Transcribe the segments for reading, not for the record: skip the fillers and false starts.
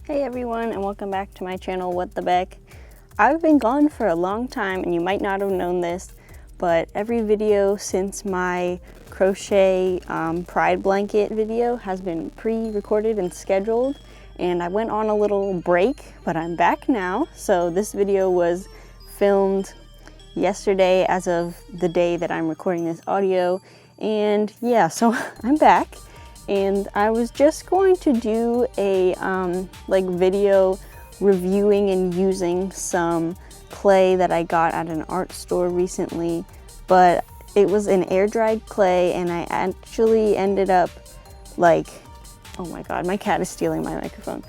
Hey everyone, and welcome back to my channel, What the Beck. I've been gone for a long time and you might not have known this, but every video since my crochet pride blanket video has been pre-recorded and scheduled, and I went on a little break, but I'm back now. So this video was filmed yesterday as of the day that I'm recording this audio, and yeah, so I'm back. And I was just going to do a video reviewing and using some clay that I got at an art store recently, but it was an air dried clay, and I actually ended up oh my god, my cat is stealing my microphone.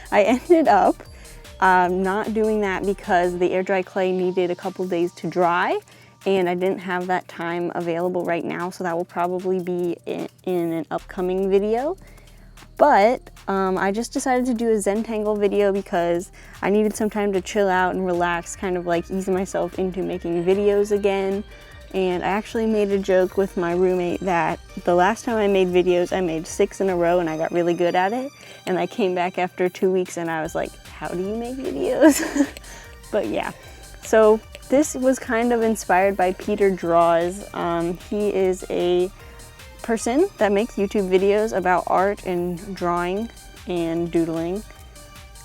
I ended up not doing that because the air dry clay needed a couple days to dry, and I didn't have that time available right now, so that will probably be in an upcoming video. But I just decided to do a Zentangle video because I needed some time to chill out and relax, kind of like ease myself into making videos again. And I actually made a joke with my roommate that the last time I made videos, I made 6 in a row and I got really good at it. And I came back after 2 weeks and I was like, how do you make videos? But yeah, so this was kind of inspired by Peter Draws. He is a person that makes YouTube videos about art and drawing and doodling.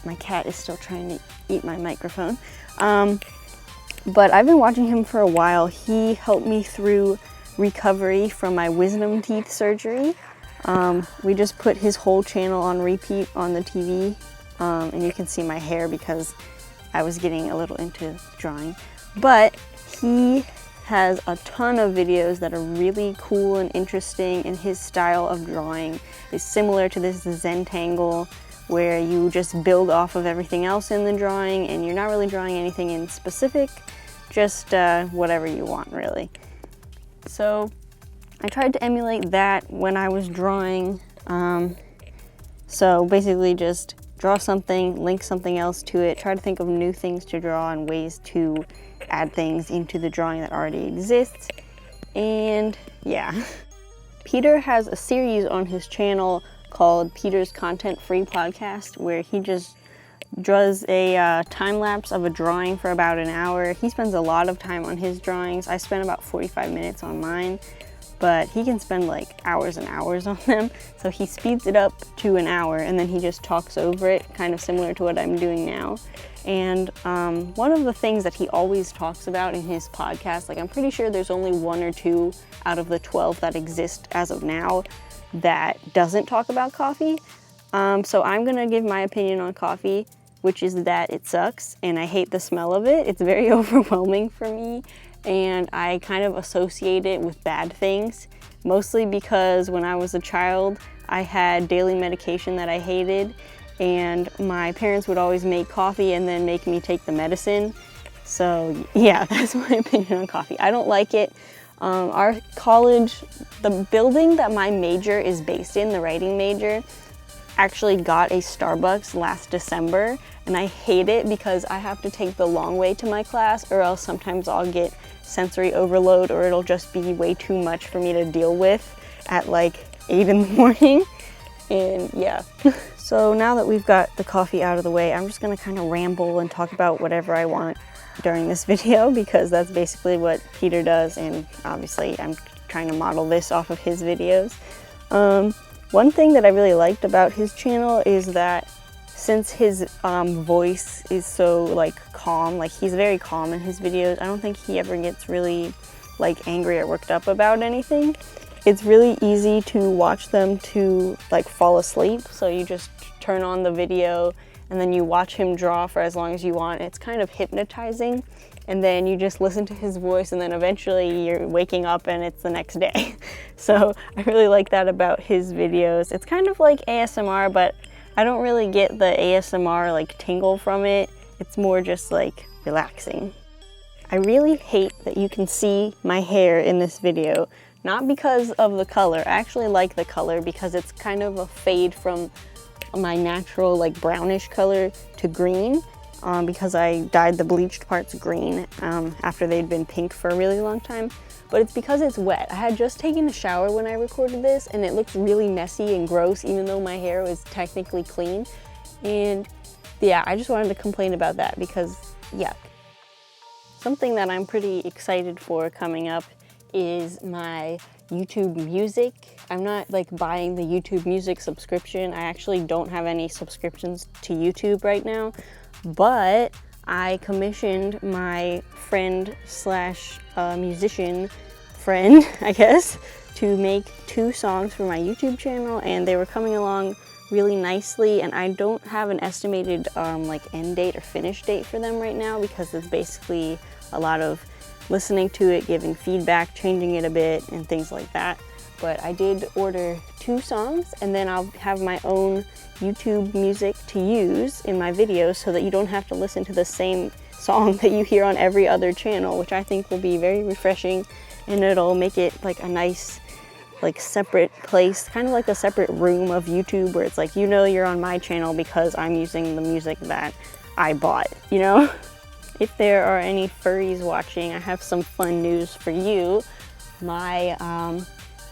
My cat is still trying to eat my microphone. But I've been watching him for a while. He helped me through recovery from my wisdom teeth surgery. We just put his whole channel on repeat on the TV, and you can see my hair because I was getting a little into drawing. But he has a ton of videos that are really cool and interesting, and his style of drawing is similar to this Zentangle, where you just build off of everything else in the drawing and you're not really drawing anything in specific, just whatever you want really. So I tried to emulate that when I was drawing. So basically just draw something, link something else to it, try to think of new things to draw and ways to add things into the drawing that already exists. And yeah, Peter has a series on his channel called Peter's Content Free Podcast, where he just draws a time lapse of a drawing for about an hour. He spends a lot of time on his drawings. I spend about 45 minutes on mine, but he can spend like hours and hours on them. So he speeds it up to an hour and then he just talks over it, kind of similar to what I'm doing now. And one of the things that he always talks about in his podcast, like I'm pretty sure there's only 1 or 2 out of the 12 that exist as of now that doesn't talk about coffee. So I'm gonna give my opinion on coffee, which is that it sucks and I hate the smell of it. It's very overwhelming for me, and I kind of associate it with bad things, mostly because when I was a child, I had daily medication that I hated, and my parents would always make coffee and then make me take the medicine. So yeah, that's my opinion on coffee. I don't like it. Our college, the building that my major is based in, the writing major, actually got a Starbucks last December, and I hate it because I have to take the long way to my class, or else sometimes I'll get sensory overload, or it'll just be way too much for me to deal with at like 8 in the morning. And yeah. So now that we've got the coffee out of the way, I'm just gonna kind of ramble and talk about whatever I want during this video, because that's basically what Peter does, and obviously I'm trying to model this off of his videos. One thing that I really liked about his channel is that since his voice is so like calm, like he's very calm in his videos, I don't think he ever gets really like angry or worked up about anything. It's really easy to watch them to like fall asleep. So you just turn on the video and then you watch him draw for as long as you want. It's kind of hypnotizing. And then you just listen to his voice, and then eventually you're waking up and it's the next day. So I really like that about his videos. It's kind of like ASMR, but I don't really get the ASMR like tingle from it. It's more just like relaxing. I really hate that you can see my hair in this video, not because of the color. I actually like the color because it's kind of a fade from my natural like brownish color to green. Because I dyed the bleached parts green after they'd been pink for a really long time. But it's because it's wet. I had just taken a shower when I recorded this, and it looks really messy and gross even though my hair was technically clean. And yeah, I just wanted to complain about that because yuck. Something that I'm pretty excited for coming up is my YouTube Music. I'm not like buying the YouTube Music subscription. I actually don't have any subscriptions to YouTube right now, but I commissioned my friend slash musician friend, I guess, to make 2 songs for my YouTube channel, and they were coming along really nicely, and I don't have an estimated like end date or finish date for them right now because it's basically a lot of listening to it, giving feedback, changing it a bit, and things like that. But I did order 2 songs, and then I'll have my own YouTube Music to use in my videos so that you don't have to listen to the same song that you hear on every other channel, which I think will be very refreshing, and it'll make it like a nice like separate place, kind of like a separate room of YouTube where it's like, you know, you're on my channel because I'm using the music that I bought, you know? If there are any furries watching, I have some fun news for you. My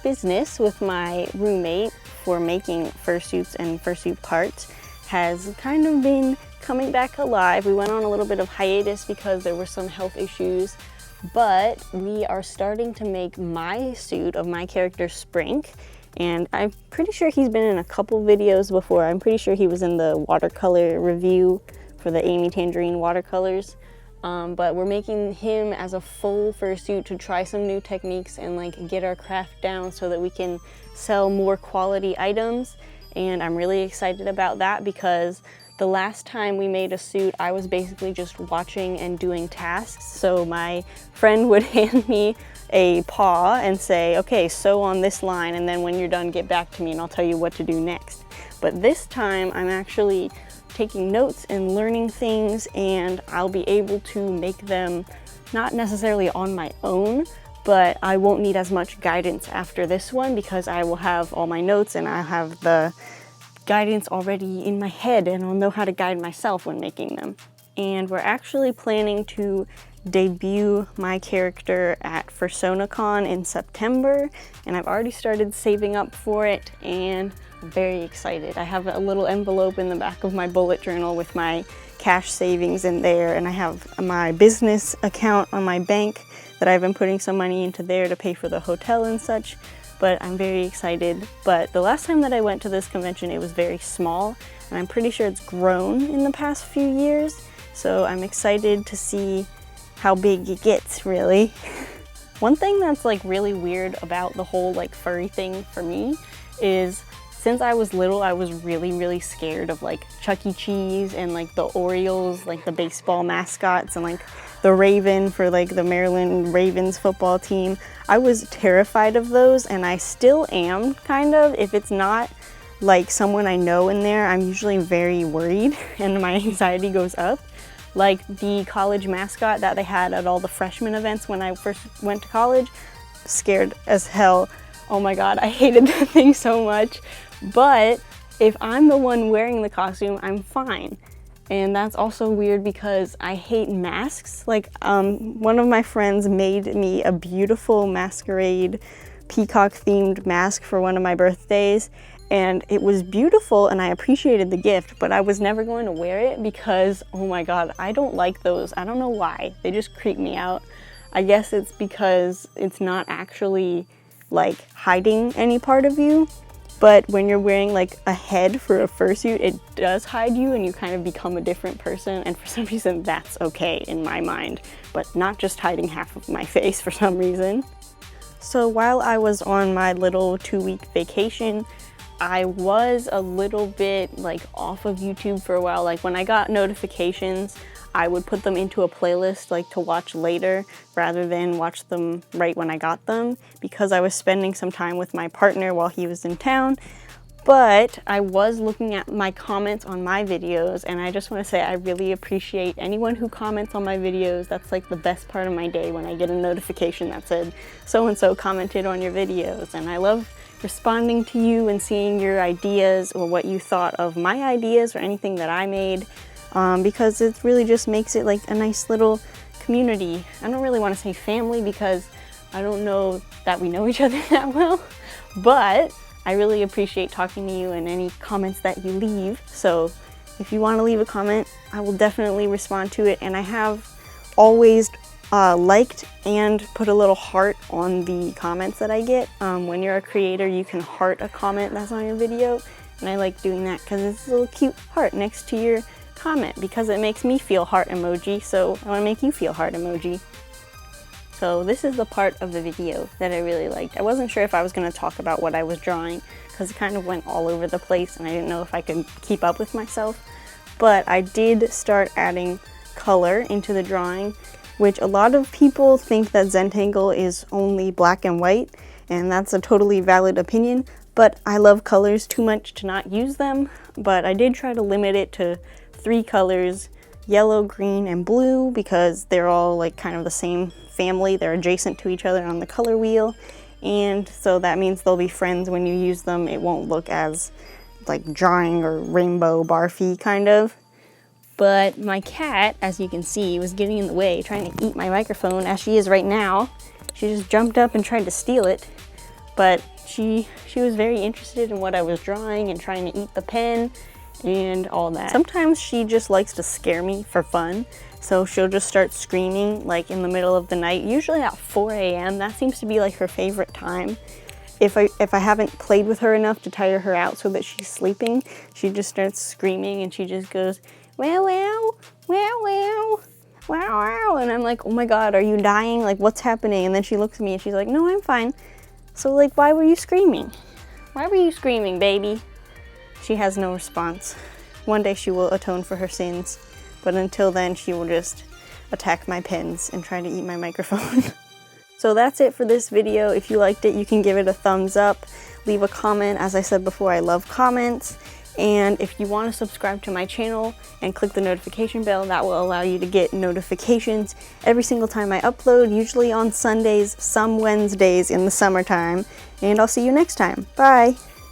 business with my roommate for making fursuits and fursuit parts has kind of been coming back alive. We went on a little bit of hiatus because there were some health issues, but we are starting to make my suit of my character Sprink, and I'm pretty sure he's been in a couple videos before. I'm pretty sure he was in the watercolor review for the Amy Tangerine watercolors. But we're making him as a full fursuit to try some new techniques and like get our craft down so that we can sell more quality items. And I'm really excited about that because the last time we made a suit, I was basically just watching and doing tasks. So my friend would hand me a paw and say, okay, sew on this line, and then when you're done, get back to me and I'll tell you what to do next. But this time I'm actually taking notes and learning things, and I'll be able to make them not necessarily on my own, but I won't need as much guidance after this one because I will have all my notes and I'll have the guidance already in my head and I'll know how to guide myself when making them. And we're actually planning to debut my character at FursonaCon in September, and I've already started saving up for it, and I'm very excited. I have a little envelope in the back of my bullet journal with my cash savings in there, and I have my business account on my bank that I've been putting some money into there to pay for the hotel and such, but I'm very excited. But the last time that I went to this convention, it was very small, and I'm pretty sure it's grown in the past few years, so I'm excited to see how big it gets, really. One thing that's like really weird about the whole like furry thing for me is since I was little, I was really scared of like Chuck E. Cheese and like the Orioles, like the baseball mascots, and like the Raven for like the Maryland Ravens football team. I was terrified of those, and I still am, kind of. If it's not like someone I know in there, I'm usually very worried and my anxiety goes up. Like the college mascot that they had at all the freshman events when I first went to college, scared as hell. Oh my god, I hated that thing so much. But if I'm the one wearing the costume, I'm fine. And that's also weird because I hate masks. Like one of my friends made me a beautiful masquerade peacock themed mask for one of my birthdays, and it was beautiful and I appreciated the gift, but I was never going to wear it because, oh my god, I don't like those. I don't know why. They just creep me out. I guess it's because it's not actually like hiding any part of you, but when you're wearing like a head for a fursuit, it does hide you and you kind of become a different person, and for some reason that's okay in my mind, but not just hiding half of my face for some reason. So while I was on my little 2-week vacation, I was a little bit like off of YouTube for a while. Like when I got notifications, I would put them into a playlist like to watch later rather than watch them right when I got them, because I was spending some time with my partner while he was in town. But I was looking at my comments on my videos, and I just want to say I really appreciate anyone who comments on my videos. That's like the best part of my day, when I get a notification that said so-and-so commented on your videos. And I love responding to you and seeing your ideas or what you thought of my ideas or anything that I made, because it really just makes it like a nice little community. I don't really want to say family because I don't know that we know each other that well, but I really appreciate talking to you and any comments that you leave. So If you want to leave a comment, I will definitely respond to it, and I have always liked and put a little heart on the comments that I get. When you're a creator, you can heart a comment that's on your video, and I like doing that because it's a little cute heart next to your comment because it makes me feel heart emoji, so I want to make you feel heart emoji. So this is the part of the video that I really liked. I wasn't sure if I was going to talk about what I was drawing because it kind of went all over the place and I didn't know if I could keep up with myself, but I did start adding color into the drawing, which a lot of people think that Zentangle is only black and white, and that's a totally valid opinion, but I love colors too much to not use them. But I did try to limit it to 3 colors, yellow, green, and blue, because they're all like kind of the same family. They're adjacent to each other on the color wheel, and so that means they'll be friends when you use them. It won't look as like drawing or rainbow barfy kind of. But my cat, as you can see, was getting in the way, trying to eat my microphone, as she is right now. She just jumped up and tried to steal it, but she was very interested in what I was drawing and trying to eat the pen and all that. Sometimes she just likes to scare me for fun, so she'll just start screaming like in the middle of the night, usually at 4 a.m. That seems to be like her favorite time. If I haven't played with her enough to tire her out so that she's sleeping, she just starts screaming and she just goes, wow, wow, wow, wow, wow, wow. And I'm like, oh my God, are you dying? Like, what's happening? And then she looks at me and she's like, no, I'm fine. So like, why were you screaming? Why were you screaming, baby? She has no response. One day she will atone for her sins, but until then she will just attack my pens and try to eat my microphone. So that's it for this video. If you liked it, you can give it a thumbs up, leave a comment. As I said before, I love comments. And if you want to subscribe to my channel and click the notification bell, that will allow you to get notifications every single time I upload, usually on Sundays, some Wednesdays in the summertime. And I'll see you next time. Bye!